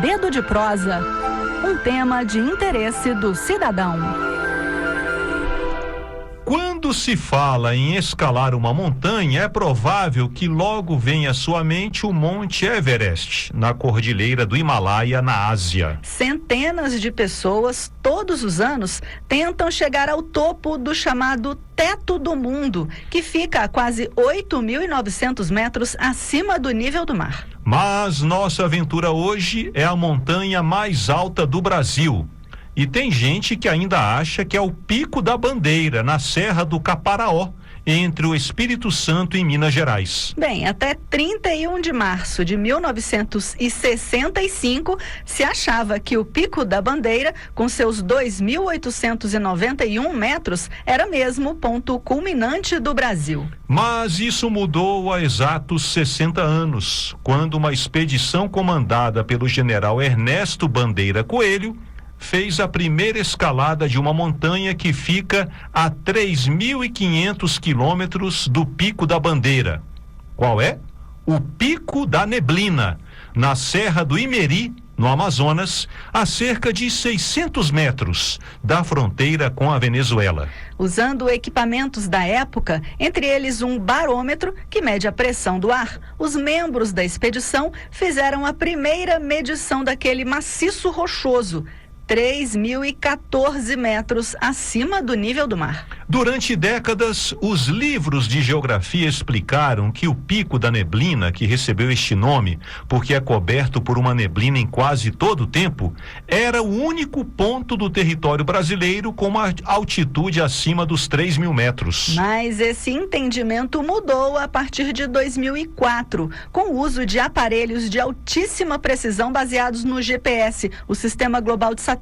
Dedo de prosa, um tema de interesse do cidadão. Quando se fala em escalar uma montanha, é provável que logo venha à sua mente o Monte Everest, na cordilheira do Himalaia, na Ásia. Centenas de pessoas, todos os anos, tentam chegar ao topo do chamado Teto do Mundo, que fica a quase 8.900 metros acima do nível do mar. Mas nossa aventura hoje é a montanha mais alta do Brasil. E tem gente que ainda acha que é o Pico da Bandeira, na Serra do Caparaó, entre o Espírito Santo e Minas Gerais. Bem, até 31 de março de 1965, se achava que o Pico da Bandeira, com seus 2.891 metros, era mesmo o ponto culminante do Brasil. Mas isso mudou há exatos 60 anos, quando uma expedição comandada pelo general Ernesto Bandeira Coelho fez a primeira escalada de uma montanha que fica a 3.500 quilômetros do Pico da Bandeira. Qual é? O Pico da Neblina, na Serra do Imeri, no Amazonas, a cerca de 600 metros da fronteira com a Venezuela. Usando equipamentos da época, entre eles um barômetro que mede a pressão do ar, os membros da expedição fizeram a primeira medição daquele maciço rochoso, 3.014 metros acima do nível do mar. Durante décadas, os livros de geografia explicaram que o Pico da Neblina, que recebeu este nome porque é coberto por uma neblina em quase todo o tempo, era o único ponto do território brasileiro com uma altitude acima dos 3.000 metros. Mas esse entendimento mudou a partir de 2004, com o uso de aparelhos de altíssima precisão baseados no GPS, o Sistema Global de Satélites,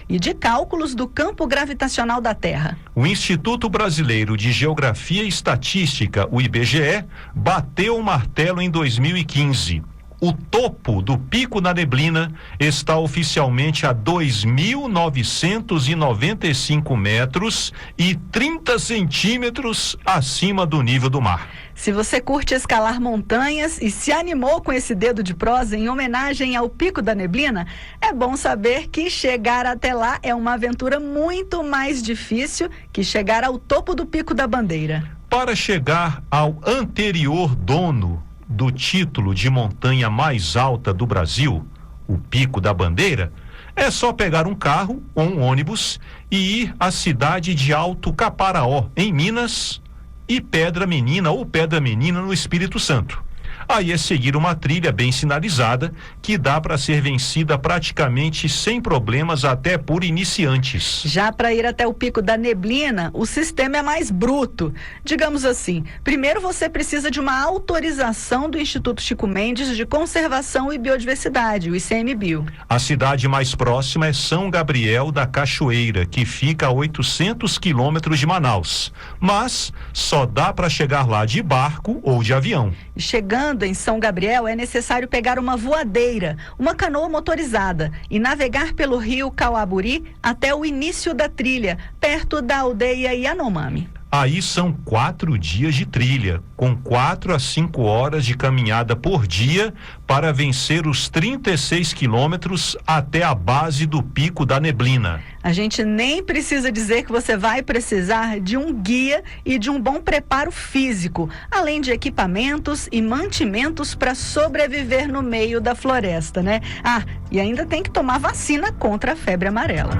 e de cálculos do campo gravitacional da Terra. O Instituto Brasileiro de Geografia e Estatística, o IBGE, bateu o martelo em 2015. O topo do Pico da Neblina está oficialmente a 2.995 metros e 30 centímetros acima do nível do mar. Se você curte escalar montanhas e se animou com esse dedo de prosa em homenagem ao Pico da Neblina, é bom saber que chegar até lá é uma aventura muito mais difícil que chegar ao topo do Pico da Bandeira. Para chegar ao anterior dono do título de montanha mais alta do Brasil, o Pico da Bandeira, é só pegar um carro ou um ônibus e ir à cidade de Alto Caparaó, em Minas, e Pedra Menina ou Pedra Menina no Espírito Santo. Aí é seguir uma trilha bem sinalizada que dá para ser vencida praticamente sem problemas até por iniciantes. Já para ir até o Pico da Neblina, o sistema é mais bruto. Digamos assim, primeiro você precisa de uma autorização do Instituto Chico Mendes de Conservação e Biodiversidade, o ICMBio. A cidade mais próxima é São Gabriel da Cachoeira, que fica a 800 quilômetros de Manaus. Mas só dá para chegar lá de barco ou de avião. Chegando em São Gabriel, é necessário pegar uma voadeira, uma canoa motorizada e navegar pelo rio Cauaburi até o início da trilha, perto da aldeia Yanomami. Aí são 4 dias de trilha, com 4 a 5 horas de caminhada por dia para vencer os 36 quilômetros até a base do Pico da Neblina. A gente nem precisa dizer que você vai precisar de um guia e de um bom preparo físico, além de equipamentos e mantimentos para sobreviver no meio da floresta, né? Ah, e ainda tem que tomar vacina contra a febre amarela.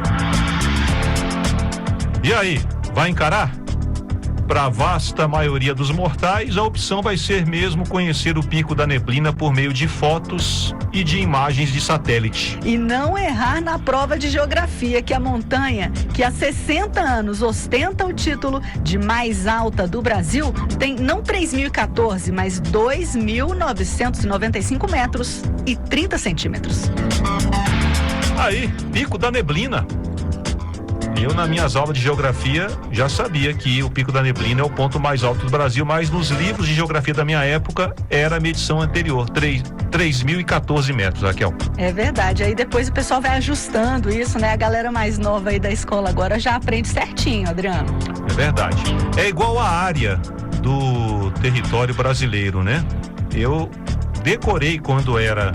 E aí, vai encarar? Para a vasta maioria dos mortais, a opção vai ser mesmo conhecer o Pico da Neblina por meio de fotos e de imagens de satélite. E não errar na prova de geografia que a montanha, que há 60 anos ostenta o título de mais alta do Brasil, tem não 3.014, mas 2.995 metros e 30 centímetros. Aí, Pico da Neblina. Eu, nas minhas aulas de geografia, já sabia que o Pico da Neblina é o ponto mais alto do Brasil, mas nos livros de geografia da minha época era a medição anterior, 3.014 metros, Raquel. É verdade, aí depois o pessoal vai ajustando isso, né? A galera mais nova aí da escola agora já aprende certinho, Adriano. É verdade. É igual a área do território brasileiro, né? Eu decorei quando era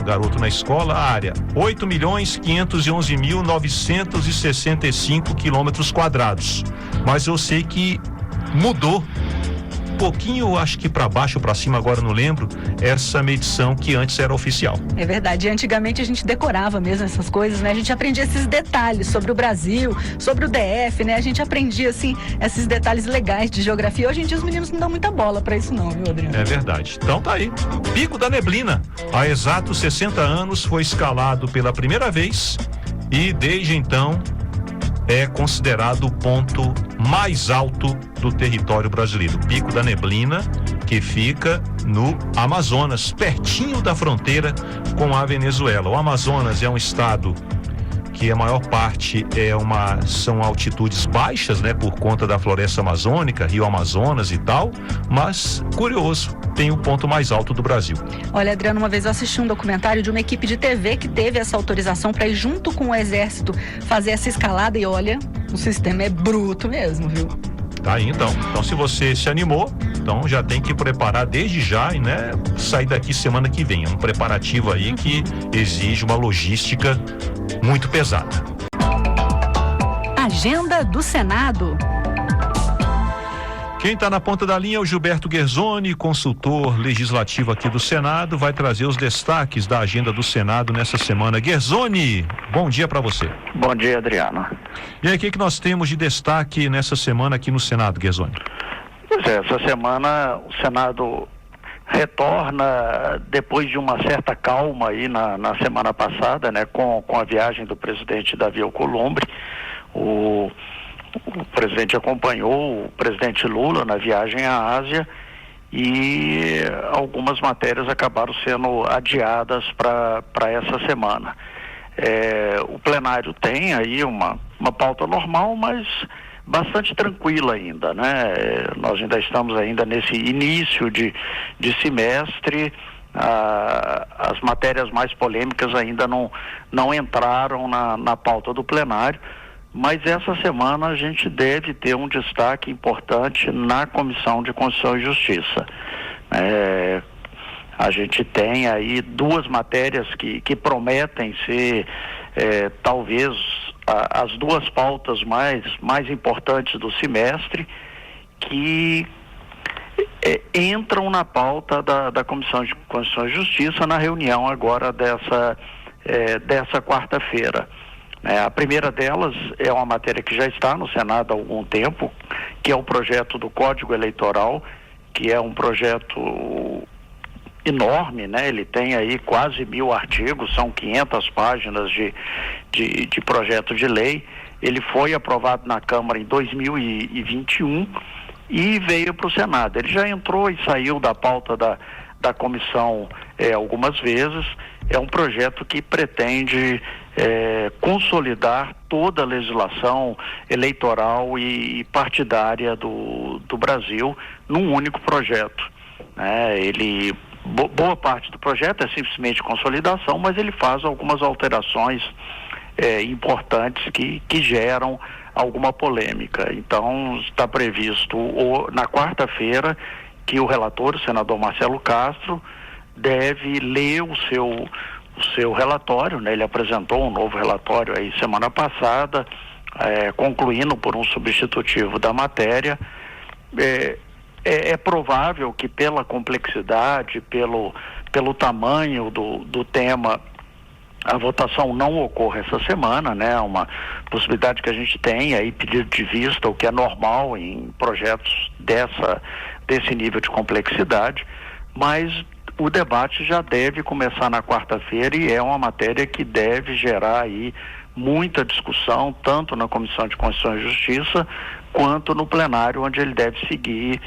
garoto na escola, a área 8.511.965 quilômetros quadrados. Mas eu sei que mudou um pouquinho, acho que para baixo ou para cima, agora não lembro, essa medição que antes era oficial. É verdade, antigamente a gente decorava mesmo essas coisas, né? A gente aprendia esses detalhes sobre o Brasil, sobre o DF, né? A gente aprendia, assim, esses detalhes legais de geografia. Hoje em dia os meninos não dão muita bola para isso não, viu, Adriano? É verdade. Então tá aí, Pico da Neblina, há exatos 60 anos foi escalado pela primeira vez e desde então é considerado o ponto mais alto do território brasileiro. Pico da Neblina, que fica no Amazonas, pertinho da fronteira com a Venezuela. O Amazonas é um estado que a maior parte são altitudes baixas, né, por conta da floresta amazônica, Rio Amazonas e tal, mas curioso, tem o ponto mais alto do Brasil. Olha, Adriano, uma vez eu assisti um documentário de uma equipe de TV que teve essa autorização para ir junto com o exército fazer essa escalada e olha, o sistema é bruto mesmo, viu? Tá aí então. Então se você se animou, então já tem que preparar desde já e, né, sair daqui semana que vem. É um preparativo aí que exige uma logística muito pesada. Agenda do Senado. Quem está na ponta da linha é o Gilberto Guerzoni, consultor legislativo aqui do Senado, vai trazer os destaques da agenda do Senado nessa semana. Guerzoni, bom dia para você. Bom dia, Adriano. E aí, o que nós temos de destaque nessa semana aqui no Senado, Guerzoni? Pois é, essa semana o Senado retorna depois de uma certa calma aí na semana passada, né, com a viagem do presidente Davi Alcolumbre. O presidente acompanhou o presidente Lula na viagem à Ásia e algumas matérias acabaram sendo adiadas para essa semana. O plenário tem aí uma pauta normal, mas bastante tranquila ainda, né? Nós ainda estamos ainda nesse início de semestre, as matérias mais polêmicas ainda não entraram na pauta do plenário. Mas essa semana a gente deve ter um destaque importante na Comissão de Constituição e Justiça. A gente tem aí duas matérias que prometem ser talvez as duas pautas mais importantes do semestre, que entram na pauta da Comissão de Constituição e Justiça na reunião agora dessa quarta-feira. A primeira delas é uma matéria que já está no Senado há algum tempo, que é o projeto do Código Eleitoral, que é um projeto enorme, né? Ele tem aí quase 1.000 artigos, são 500 páginas de projeto de lei. Ele foi aprovado na Câmara em 2021 e veio para o Senado. Ele já entrou e saiu da pauta da comissão algumas vezes. É um projeto que pretende consolidar toda a legislação eleitoral e partidária do Brasil num único projeto. Boa parte do projeto é simplesmente consolidação, mas ele faz algumas alterações importantes que geram alguma polêmica. Então, está previsto na quarta-feira que o relator, o senador Marcelo Castro, deve ler o seu relatório, né? Ele apresentou um novo relatório aí semana passada, concluindo por um substitutivo da matéria. É provável que pela complexidade, pelo tamanho do tema, a votação não ocorra essa semana, né? Uma possibilidade que a gente tem aí, pedido de vista, o que é normal em projetos desse nível de complexidade, mas o debate já deve começar na quarta-feira e é uma matéria que deve gerar aí muita discussão, tanto na Comissão de Constituição e Justiça, quanto no plenário, onde ele deve seguir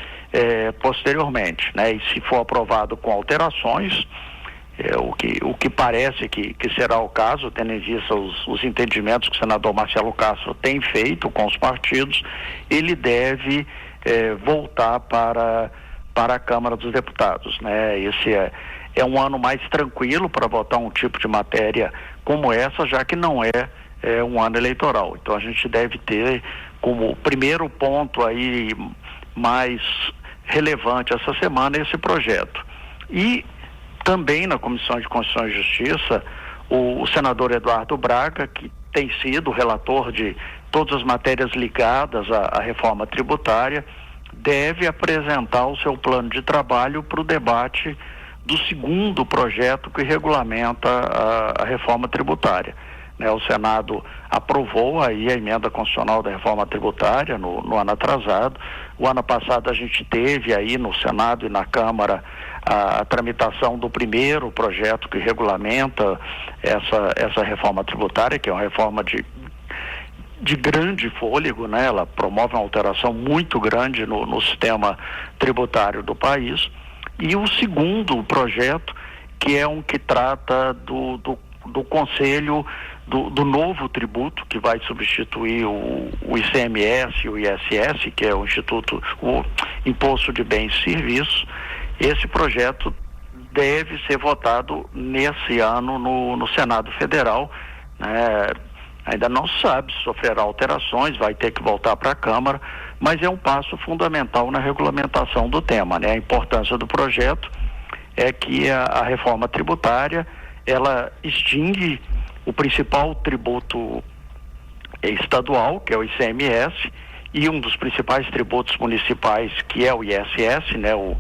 posteriormente, né? E se for aprovado com alterações, o que parece que será o caso, tendo em vista os entendimentos que o senador Marcelo Castro tem feito com os partidos, ele deve voltar para a Câmara dos Deputados, né? Esse é um ano mais tranquilo para votar um tipo de matéria como essa, já que não é um ano eleitoral. Então a gente deve ter como primeiro ponto aí mais relevante essa semana esse projeto. E também na Comissão de Constituição e Justiça, o senador Eduardo Braga, que tem sido relator de todas as matérias ligadas à reforma tributária, deve apresentar o seu plano de trabalho para o debate do segundo projeto que regulamenta a reforma tributária. O Senado aprovou aí a emenda constitucional da reforma tributária no ano atrasado. O ano passado a gente teve aí no Senado e na Câmara a tramitação do primeiro projeto que regulamenta essa reforma tributária, que é uma reforma de grande fôlego, né? Ela promove uma alteração muito grande no sistema tributário do país. E o segundo projeto, que é um que trata do Conselho do novo tributo, que vai substituir o ICMS e o ISS, que é o Imposto de Bens e Serviços. Esse projeto deve ser votado nesse ano no Senado Federal, né? Ainda não se sabe se sofrerá alterações, vai ter que voltar para a Câmara, mas é um passo fundamental na regulamentação do tema, né? A importância do projeto é que a reforma tributária, ela extingue o principal tributo estadual, que é o ICMS, e um dos principais tributos municipais, que é o ISS, né? O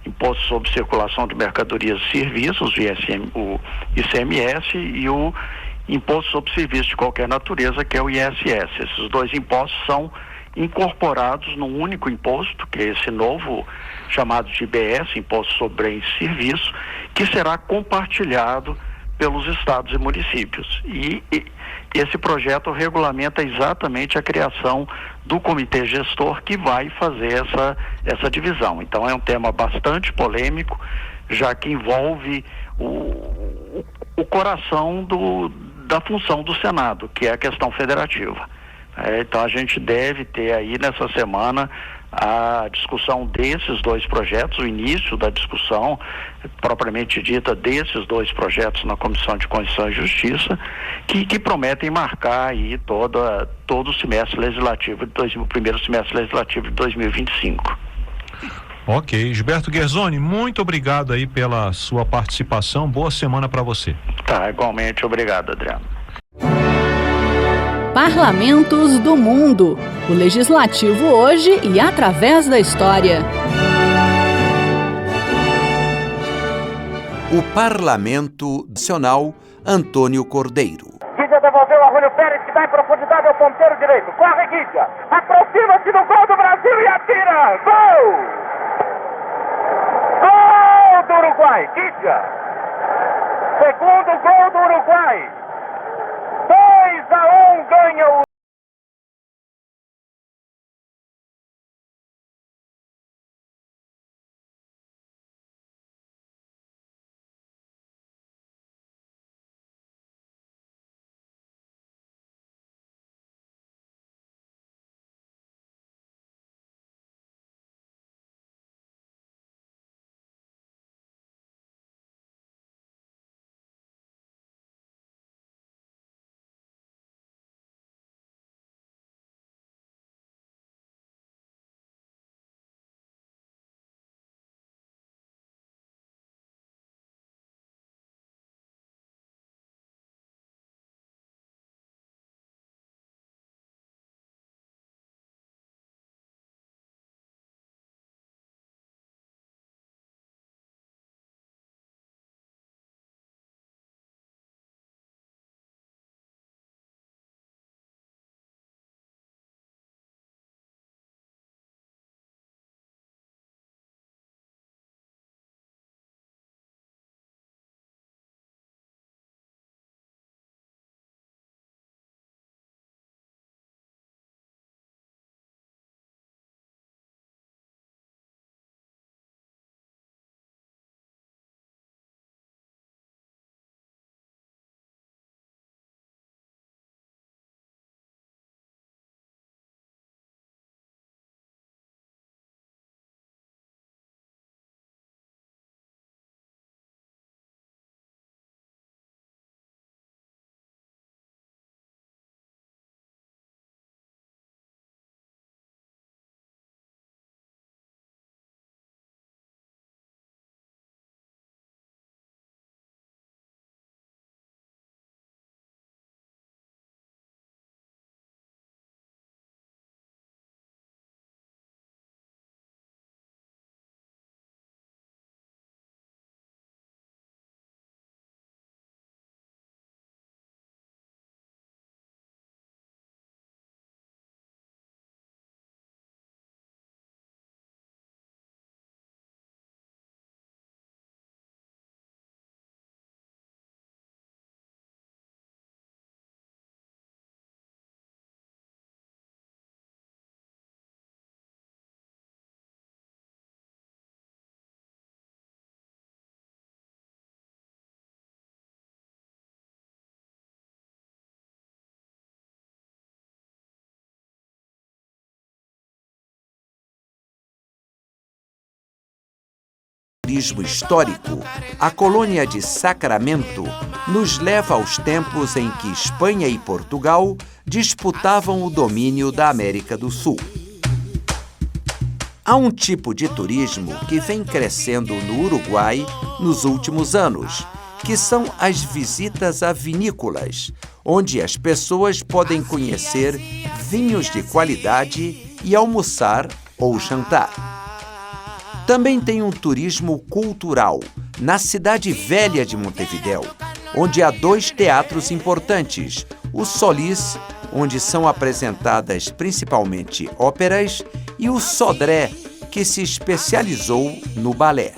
Imposto sobre Circulação de Mercadorias e Serviços, o ICMS, e o Imposto sobre Serviços de Qualquer Natureza, que é o ISS. Esses dois impostos são incorporados num único imposto, que é esse novo chamado de IBS, Imposto sobre Bens e Serviços, que será compartilhado pelos estados e municípios. E esse projeto regulamenta exatamente a criação do comitê gestor que vai fazer essa divisão. Então é um tema bastante polêmico, já que envolve o coração da função do Senado, que é a questão federativa. Então a gente deve ter aí nessa semana a discussão desses dois projetos, o início da discussão propriamente dita desses dois projetos na Comissão de Constituição e Justiça, que prometem marcar aí todo o semestre legislativo primeiro semestre legislativo de 2025. Ok, Gilberto Guerzoni, muito obrigado aí pela sua participação, boa semana para você. Tá, igualmente, obrigado, Adriano. Parlamentos do Mundo. O Legislativo hoje e através da história. O Parlamento Nacional, Antônio Cordeiro. Guidia devolveu a Júlio Pérez, que dá em profundidade ao ponteiro direito. Corre, Guidia. Aproxima-se do gol do Brasil e atira. Gol! Gol do Uruguai, Guidia. Segundo gol do Uruguai. 2-1 ganha o turismo histórico, a colônia de Sacramento nos leva aos tempos em que Espanha e Portugal disputavam o domínio da América do Sul. Há um tipo de turismo que vem crescendo no Uruguai nos últimos anos, que são as visitas a vinícolas, onde as pessoas podem conhecer vinhos de qualidade e almoçar ou jantar. Também tem um turismo cultural na cidade velha de Montevidéu, onde há 2 teatros importantes, o Solís, onde são apresentadas principalmente óperas, e o Sodré, que se especializou no balé.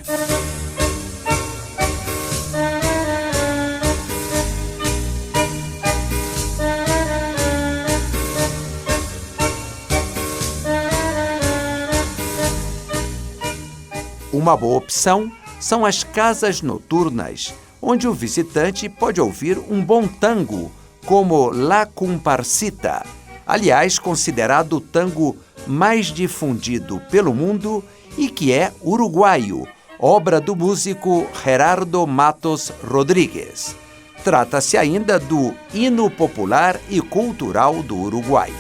Uma boa opção são as casas noturnas, onde o visitante pode ouvir um bom tango, como La Comparsita, aliás, considerado o tango mais difundido pelo mundo e que é uruguaio, obra do músico Gerardo Matos Rodrigues. Trata-se ainda do hino popular e cultural do Uruguai.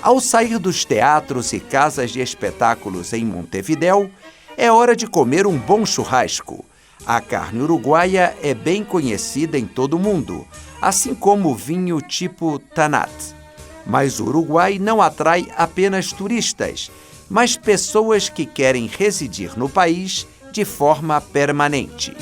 Ao sair dos teatros e casas de espetáculos em Montevidéu, é hora de comer um bom churrasco. A carne uruguaia é bem conhecida em todo o mundo, assim como o vinho tipo Tanat. Mas o Uruguai não atrai apenas turistas, mas pessoas que querem residir no país de forma permanente.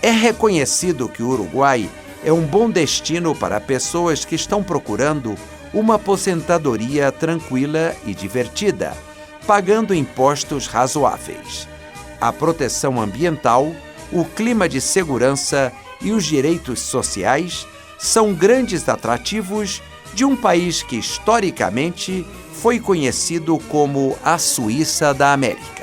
É reconhecido que o Uruguai é um bom destino para pessoas que estão procurando uma aposentadoria tranquila e divertida, pagando impostos razoáveis. A proteção ambiental, o clima de segurança e os direitos sociais são grandes atrativos de um país que historicamente foi conhecido como a Suíça da América.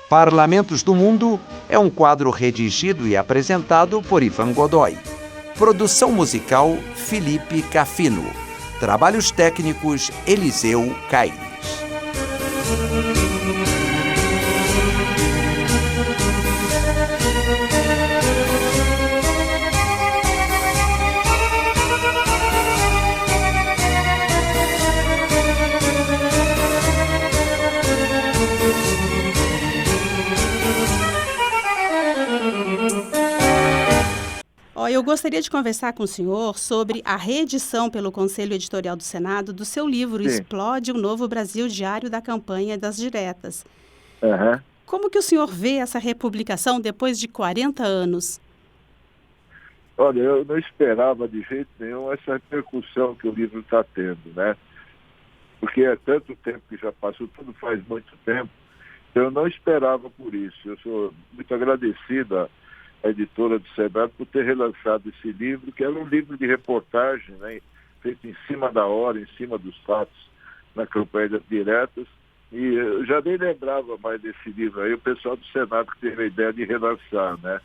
Parlamentos do Mundo é um quadro redigido e apresentado por Ivan Godoy. Produção musical Felipe Cafino. Trabalhos técnicos Eliseu Caires. Eu gostaria de conversar com o senhor sobre a reedição pelo Conselho Editorial do Senado do seu livro Explode um Novo Brasil, Diário da Campanha das Diretas. Uhum. Como que o senhor vê essa republicação depois de 40 anos? Olha, eu não esperava de jeito nenhum essa repercussão que o livro está tendo, né? Porque é tanto tempo que já passou, tudo faz muito tempo, eu não esperava por isso. Eu sou muito agradecida a editora do Senado por ter relançado esse livro, que era um livro de reportagem, né, feito em cima da hora, em cima dos fatos, na campanha das diretas, e eu já nem lembrava mais desse livro aí, o pessoal do Senado que teve a ideia de relançar, né,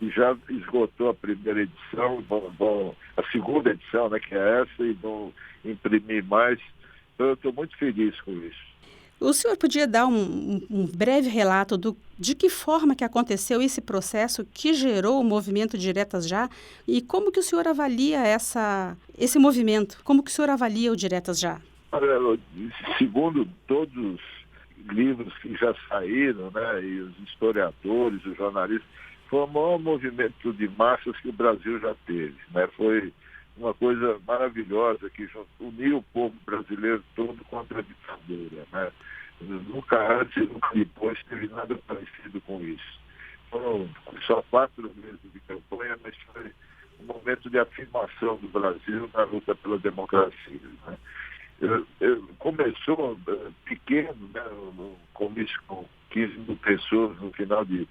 e já esgotou a primeira edição, a segunda edição, né, que é essa, e vão imprimir mais, então eu estou muito feliz com isso. O senhor podia dar um breve relato de que forma que aconteceu esse processo que gerou o movimento Diretas Já e como que o senhor avalia esse movimento? Como que o senhor avalia o Diretas Já? Segundo todos os livros que já saíram, né, e os historiadores, os jornalistas, foi o maior movimento de massas que o Brasil já teve, né? Foi uma coisa maravilhosa que uniu o povo brasileiro todo contra a ditadura, né? Nunca antes e nunca depois teve nada parecido com isso. Foram só 4 meses de campanha, mas foi um momento de afirmação do Brasil na luta pela democracia, né? Começou pequeno, né, no comício com 15 mil pessoas no final de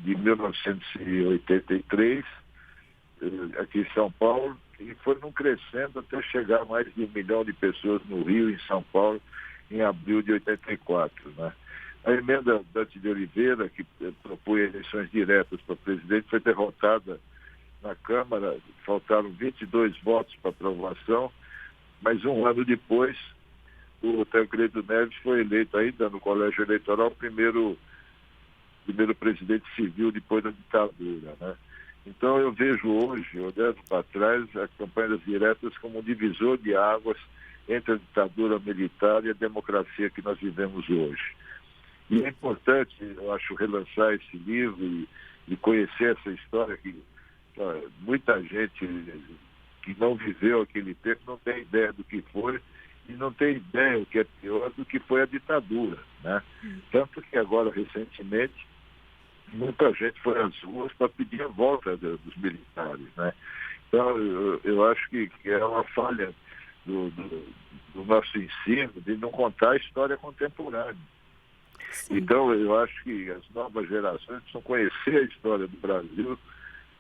1983, aqui em São Paulo, e foi num crescendo até chegar a mais de 1 milhão de pessoas no Rio e em São Paulo em abril de 84. Né? A emenda Dante de Oliveira, que propunha eleições diretas para presidente, foi derrotada na Câmara, faltaram 22 votos para aprovação, mas um ano depois, o Tancredo Neves foi eleito ainda no colégio eleitoral, o primeiro presidente civil depois da ditadura, né? Então eu vejo hoje, olhando para trás, a campanha das diretas como um divisor de águas entre a ditadura militar e a democracia que nós vivemos hoje. E é importante, eu acho, relançar esse livro e conhecer essa história que muita gente que não viveu aquele tempo não tem ideia do que foi e não tem ideia, o que é pior, do que foi a ditadura, né? Tanto que agora, recentemente, muita gente foi às ruas para pedir a volta dos militares, né? Então, eu acho que é uma falha do nosso ensino de não contar a história contemporânea. Sim. Então, eu acho que as novas gerações precisam conhecer a história do Brasil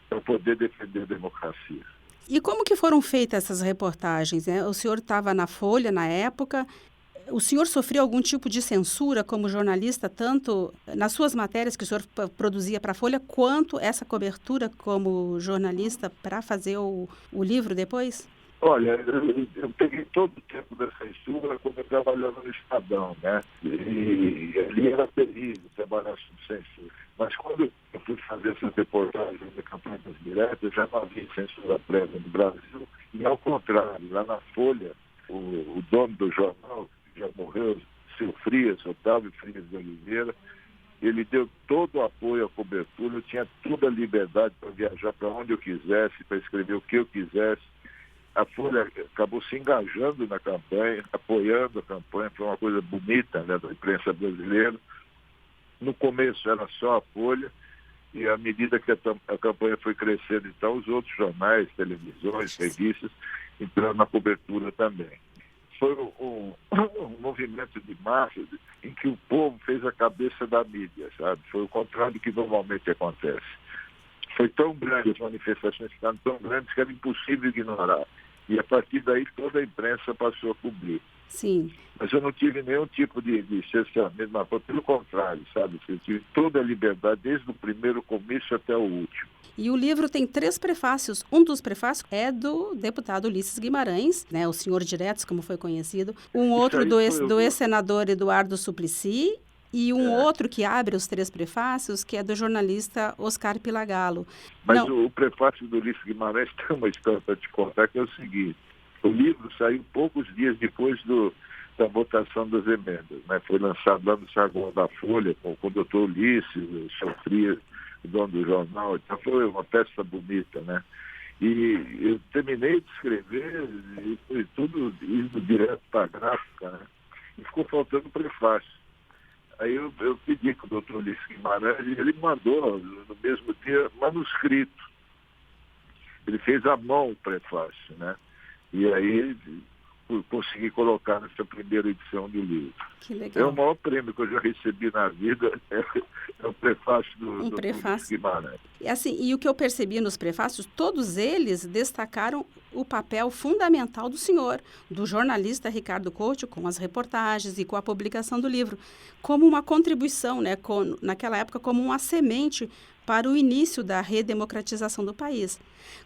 para poder defender a democracia. E como que foram feitas essas reportagens, né? O senhor estava na Folha na época. O senhor sofreu algum tipo de censura como jornalista, tanto nas suas matérias que o senhor produzia para a Folha, quanto essa cobertura como jornalista para fazer o livro depois? Olha, eu peguei todo o tempo da censura quando eu trabalhava no Estadão, né? E ali era terrível trabalhar sob censura. Mas quando eu fui fazer essas reportagens da campanha das diretas, já não havia censura prévia no Brasil. E ao contrário, lá na Folha, o dono do jornal, que já morreu, seu Frias, Otávio Frias de Oliveira, ele deu todo o apoio à cobertura, eu tinha toda a liberdade para viajar para onde eu quisesse, para escrever o que eu quisesse. A Folha acabou se engajando na campanha, apoiando a campanha, foi uma coisa bonita, né, da imprensa brasileira. No começo era só a Folha, e à medida que a campanha foi crescendo, então os outros jornais, televisões, revistas, entraram na cobertura também. Foi um movimento de massa em que o povo fez a cabeça da mídia, sabe? Foi o contrário do que normalmente acontece. Foi tão grande, as manifestações ficaram tão grandes que era impossível ignorar. E a partir daí toda a imprensa passou a cobrir. Sim. Mas eu não tive nenhum tipo de cerceamento, mas pelo contrário, sabe? Eu tive toda a liberdade, desde o primeiro comício até o último. E o livro tem 3 prefácios. Um dos prefácios é do deputado Ulisses Guimarães, né, o senhor Diretos, como foi conhecido. Um outro do ex-senador Eduardo Suplicy. E outro que abre os 3 prefácios, que é do jornalista Oscar Pilagalo. Mas o prefácio do Ulisses Guimarães tem uma história para te contar, que é o seguinte. O livro saiu poucos dias depois da votação das emendas, né? Foi lançado lá no saguão da Folha, com o doutor Ulisses, o seu Frias, o dono do jornal. Então foi uma festa bonita, né? E eu terminei de escrever e foi tudo indo direto para a gráfica, né? E ficou faltando o prefácio. Aí eu pedi para o doutor Ulisses Guimarães e ele mandou, no mesmo dia, manuscrito. Ele fez à mão o prefácio, né? E aí consegui colocar nessa primeira edição do livro. Que legal. É o maior prêmio que eu já recebi na vida, é o prefácio do Ulisses Guimarães. E o que eu percebi nos prefácios, todos eles destacaram o papel fundamental do senhor, do jornalista Ricardo Couto, com as reportagens e com a publicação do livro, como uma contribuição, né, naquela época, como uma semente para o início da redemocratização do país.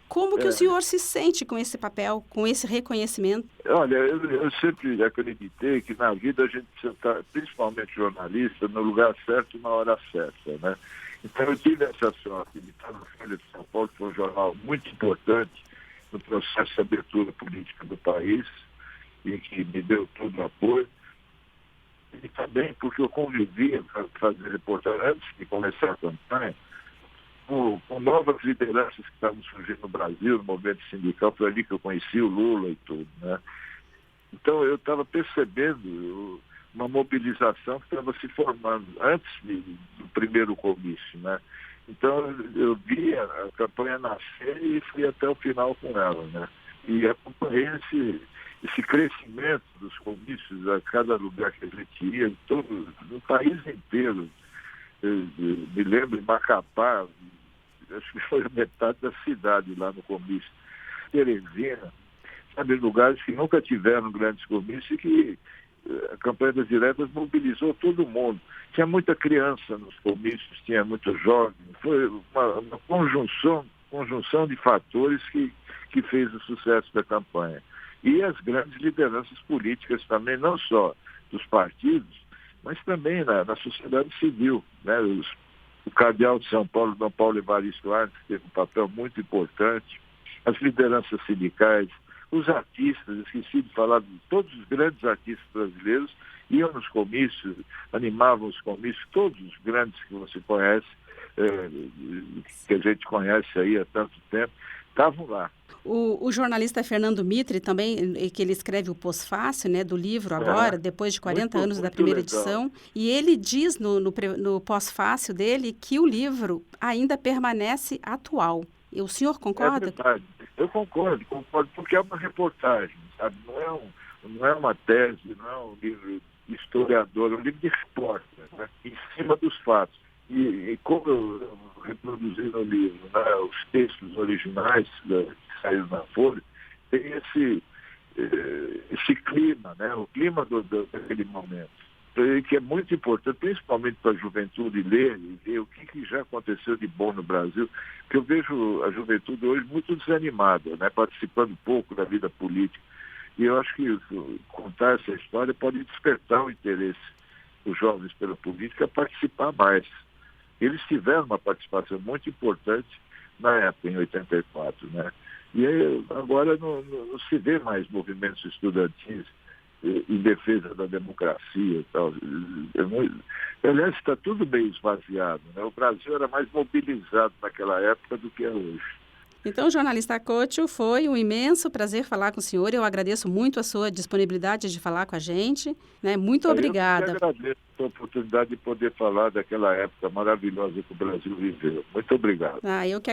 Como que o senhor se sente com esse papel, com esse reconhecimento? Olha, eu sempre acreditei que na vida a gente precisa estar, principalmente jornalista, no lugar certo e na hora certa, né? Então eu tive essa sorte de estar na Folha de São Paulo, que foi um jornal muito importante no processo de abertura política do país, e que me deu todo o apoio. E também porque eu convivia para fazer reportagem antes de começar a campanha com novas lideranças que estavam surgindo no Brasil, no movimento sindical. Foi ali que eu conheci o Lula e tudo, né? Então eu estava percebendo uma mobilização que estava se formando antes do primeiro comício, né? Então eu vi a campanha nascer e fui até o final com ela, né? E acompanhei esse crescimento dos comícios a cada lugar que a gente ia, no país inteiro. Eu me lembro em Macapá, acho que foi metade da cidade lá no comício. Teresina, sabe, lugares que nunca tiveram grandes comícios e que a campanha das diretas mobilizou todo mundo. Tinha muita criança nos comícios, tinha muito jovem. Foi uma conjunção de fatores que fez o sucesso da campanha. E as grandes lideranças políticas também, não só dos partidos, mas também na sociedade civil, né? O cardeal de São Paulo, Dom Paulo Evaristo Arnes, que teve um papel muito importante, as lideranças sindicais, os artistas, esqueci de falar de todos os grandes artistas brasileiros, iam nos comícios, animavam os comícios, todos os grandes que você conhece, que a gente conhece aí há tanto tempo, estavam lá. O jornalista Fernando Mitre também, que ele escreve o pós-fácil, né, do livro agora, depois de 40 anos da primeira edição, e ele diz no pós-fácil dele que o livro ainda permanece atual. E o senhor concorda? É verdade. Eu concordo, porque é uma reportagem, sabe? Não é uma tese, não é um livro de historiador, é um livro de repórter, né? Em cima dos fatos. E como eu reproduzi no livro, né, os textos originais que saíram na Folha, tem esse clima, né, o clima daquele momento, que é muito importante, principalmente para a juventude ler e ver o que já aconteceu de bom no Brasil, porque eu vejo a juventude hoje muito desanimada, né, participando pouco da vida política. E eu acho que contar essa história pode despertar o interesse dos jovens pela política a participar mais. Eles tiveram uma participação muito importante na época, em 84, né? E aí, agora não se vê mais movimentos estudantis em defesa da democracia e tal. Aliás, está tudo meio esvaziado, né? O Brasil era mais mobilizado naquela época do que é hoje. Então, jornalista Couto, foi um imenso prazer falar com o senhor. Eu agradeço muito a sua disponibilidade de falar com a gente, né? Muito obrigada. Eu agradeço a oportunidade de poder falar daquela época maravilhosa que o Brasil viveu. Muito obrigado. Eu que